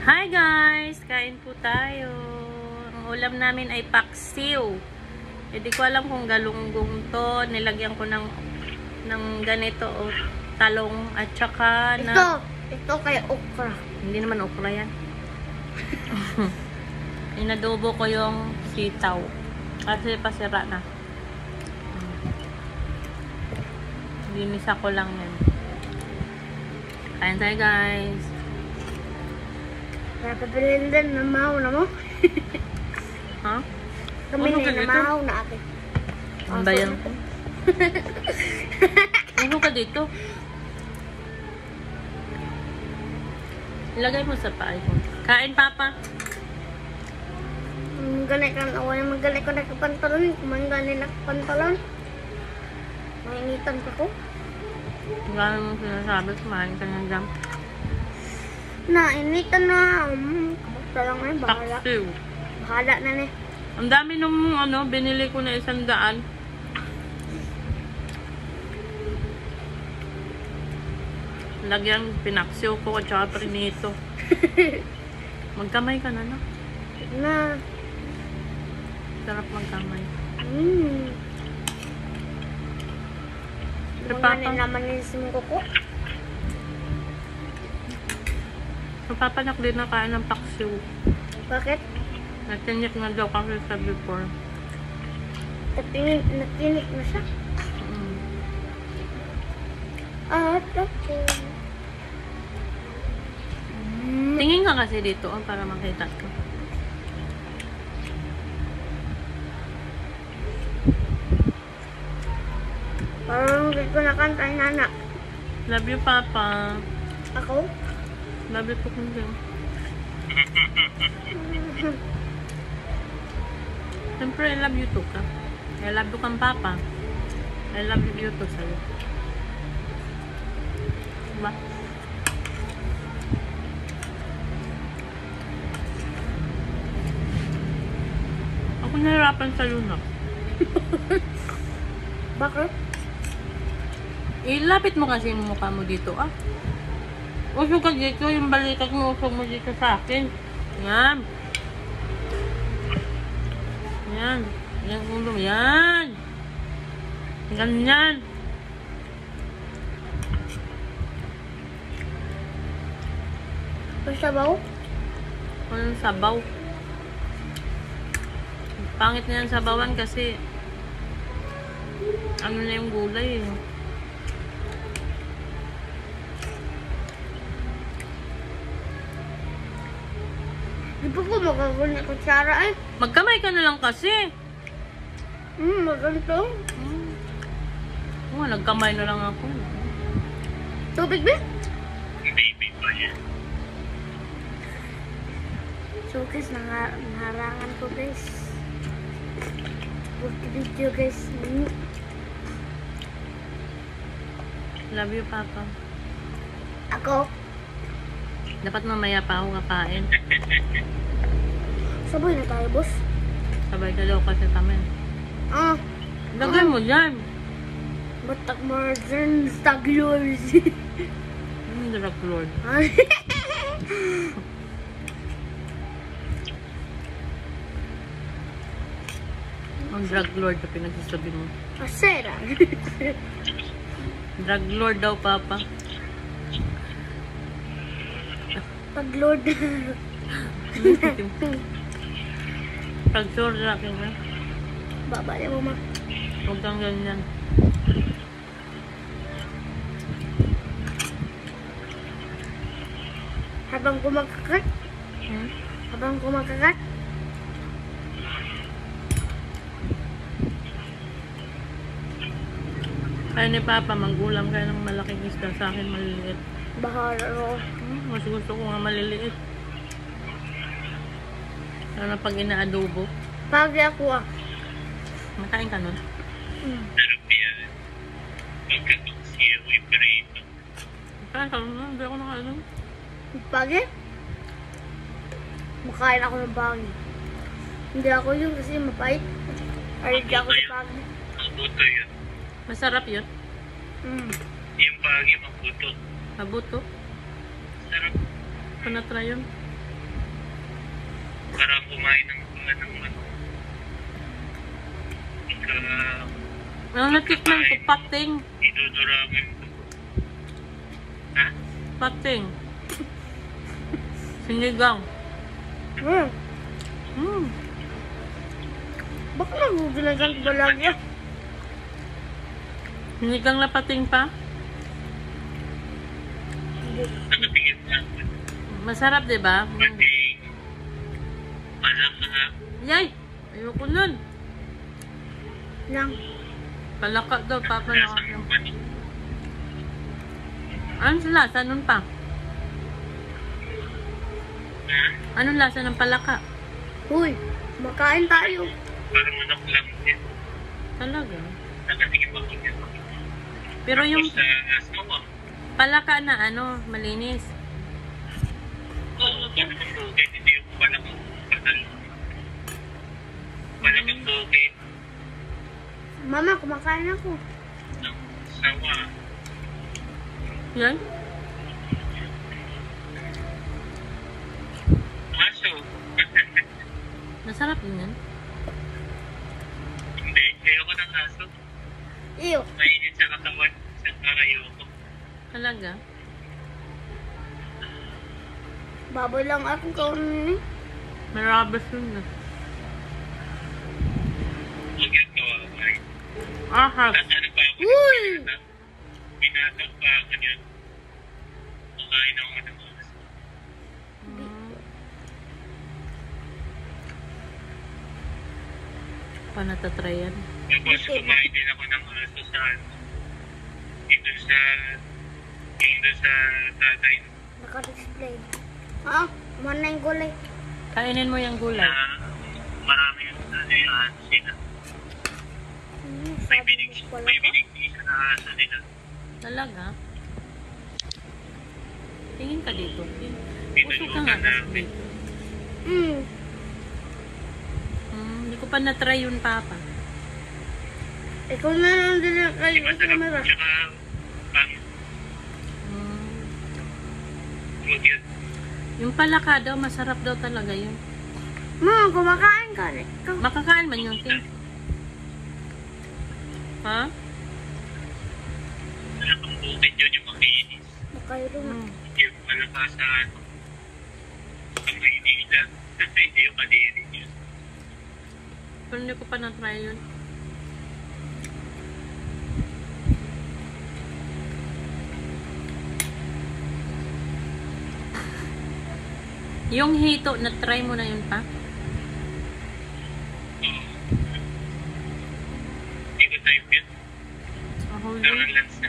Hi guys! Kain po tayo. Ang ulam namin ay paksiw. Hindi ko alam kung galunggong to. Nilagyan ko ng ganito o talong at saka na... Ito kay okra. Hindi naman okra yan. Inadobo ko yung sitaw. Kasi pasira na. Linisa ko lang yan. Kain tayo guys. Napapilin din na mahaw na mo. Ha? Kami na mahaw na ate. Ang bayan ko. Ano ka dito? Ilagay mo sa paa ko. Kain, Papa. Ganay ka na. Maganay ko na kapantalon. Kumanganay na kapantalon. Mainitan ka ko. Gano'n mong sinasabi. Kumain ka na dyan. Nainitan na. Kamusta lang ngayon. Bahala. Paksiw. Bahala na ni. Ang dami nung binili ko na 100. Lagyan pinaksiw ko at saka prinito. Magkamay ka na, no? Na. Sarap magkamay. Kumanganay naman yung simko ko. So, papanak din na kain ng paksiw. Bakit? Natinik na daw kasi sa before. Natinik na siya. At ako. Tingin ka kasi dito para makita ko. Parang hindi ko nakantay nana. Love you, Papa. Ako? Love you po kung din. Siyempre, I love you too ka. I love you kang Papa. I love you too sa'yo. Diba? Ako nahirapan sa'yo na. Bakit? Ilapit mo kasi yung mukha mo dito, ah. Usog ka dito, yung balikat mo, usog mo dito sa akin. Yan. Yan. Yan, ulo. Yan. Ganyan. Pasabaw? Walang sabaw. Pangit na yung sabawan kasi ano na yung gulay, eh. Di ba ko magagawin na kutsara eh? Magkamay ka na lang kasi. Maganto. Oo, nagkamay na lang ako. Tubig ba? Baby pa yan. So guys, naharangan ko guys. Good video guys. Love you, Papa. Ako? Dapat mamaya pa ako kakain. Sabay na tayo, boss. Sabay ka daw kasi kami. Lagay mo dyan. Batak margin, staglors. Drug lord. Ang drug lord na pinagsasabi mo. Asera. Drug lord daw, Papa. Taglord. Pag-sure na akin, ha? Baba niya mo, ma. Huwag kang ganyan. Habang kumakakat. Habang kumakakat. Kaya ni Papa, manggulam kayo ng malaking isda, sa akin maliliit. Bahala ako. Mas gusto ko nga maliliit. Lalo na pag ina-adobo. Pagi ako ah. Makain ka nun? Sarap yan. Pagkatuksiya, ibrito. Kaya ka nun? Hindi ako nakain nun. Pagi? Makain ako ng pagi. Hindi ako yun kasi mapait. Allergy ako sa pagi. Mabuto yun. Masarap yun. Yung pagi, mabuto. Mabuto. Sarap. Kung na-try yun. Para kumain ng ano. Ika, Ano natikman ko? Pating. idudurangin ko. Ha? Pating. Sinigang. Baka nagugulan ba lagi? Sinigang na pating pa? Nakatingin lang. Masarap, di ba? Pati, alam na, Yay! Ayoko nun. Lang. Palaka daw, papa nasa na. company. Anong lasa nun pa? Ha? Anong lasa ng palaka? Uy, makain tayo. Parang anak lang din. Talaga. Nakatingin ako niya. Pero yung Tapos sa asawa. palaka na ano, malinis. Oo, parang ang bukid. Hindi yung parang patal. Parang ang bukid Mama, kumakain ako. ng sawa. Yan? Aso. Masarap din yan. Hindi. Ayoko ng aso. Iyo. Mainit sa katawan. Sa ayoko. Talaga. Baboy lang ako kaunini. Marabas yun na. Huwag yung kawawa. Ahas. At ano pa ako? Uy! Pinatag pa ako yun. Kumain ako ng aso. Pa natatry yan. Tapos kumain din ako ng aso sa ano. Dito sa tatay Naka-display. Ah, mana yung gulay. Kainin mo yung gulay. na marami yung ano sila. May Sabi mo pala ka. binig isa na aso nila. Talaga? Tingin ka dito. Puso ka Pinulutan nga kasi namin. dito. Hindi ko pa na-try yun, Papa. Ikaw na lang din yung kayo Di sa masarap. camera. Tsaka, huwag yun. Yung palaka daw, masarap daw talaga yun. Mama, kumakain ka rin. Ikaw. Makakain man yung ting. Ha? Wala pang bukid yun yung makinis. Nakayro na. Yung malakasan. Ang mainilan. Kasi hindi yung kadiri yun. Pero hindi ko pa na-try yun. Yung hito, na-try mo na yun pa? Hindi ko type yun. Ako Parang yun. lansa.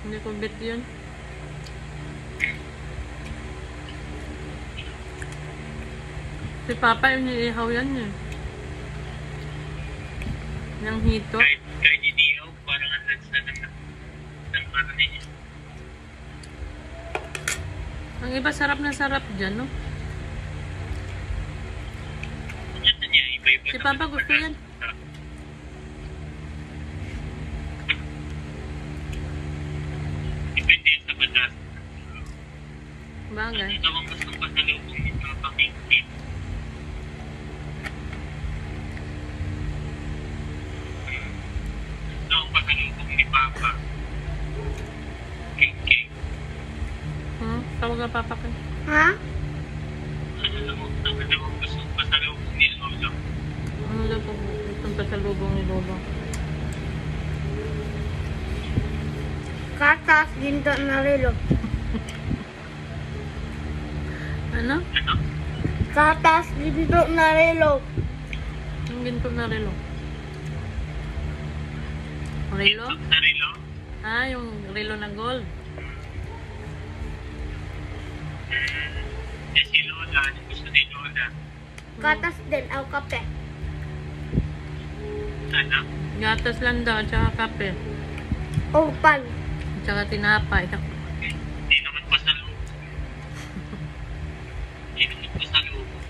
Hindi ko bet yun. Si Papa yung nilihaw yan eh. Yung hito. Kahit hindi ako, parang ang lansa ng parang niya. Ang iba sarap na sarap dyan, no? Ano niya, iba-iba. Si Papa gusto yan. Depende yun sa batas. Bagay. Ito ang gusto pasalubong ni Papa King. Ito ang pasalubong ni Papa. King. Tawag na Papa ka. Ha? Ano ang gusto pasalubong ni Lolo? Ano daw po itong pasalubong ni Lolo? Katas, ginto na relo. Ano? Ano? Katas, ginto na relo. Yung ginto na relo. Relo? Sarilo? Ah, yung relo na gold. Si Lola. Ano gusto ni Lola? Katas din, aw kape. Ano? Gatas lang daw, tsaka kape. O pan. Tsaka tinapay. Hindi naman pasalubong. Hindi naman pasalubong.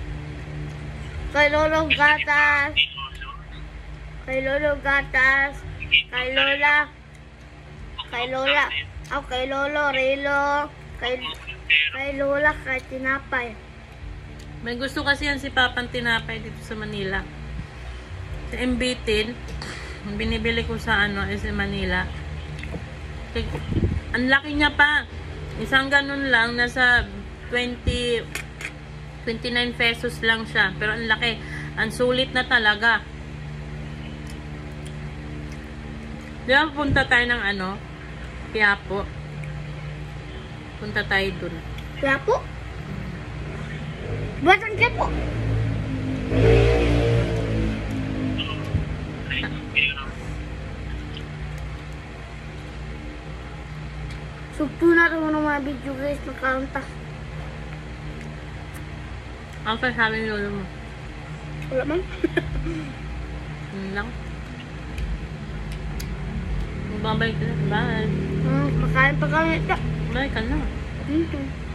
Kay Lolo gatas. Ni Lolo. Kay Lolo gatas. Kay Lola. Kay Lola. Aw, kay Lolo, relo. Kay Lola, kay tinapay. May gusto kasi yan si Papang tinapay dito sa Manila. Sa Embitin, binibili ko sa sa Manila. Ang laki niya pa. Isang ganun lang, nasa 29 pesos lang siya. Pero ang laki. Ang sulit na talaga. Di ba punta tayo ng Quiapo? Punta tayo dun. Kaya po? Batang kaya po? Sugto na rin ng mga video guys, magkaunta. Ang sasabi ni lolo mo? Wala man? Yun lang. Magbabalik ka na. Bye. Makain pa kami ito. Bye ka na. Dito.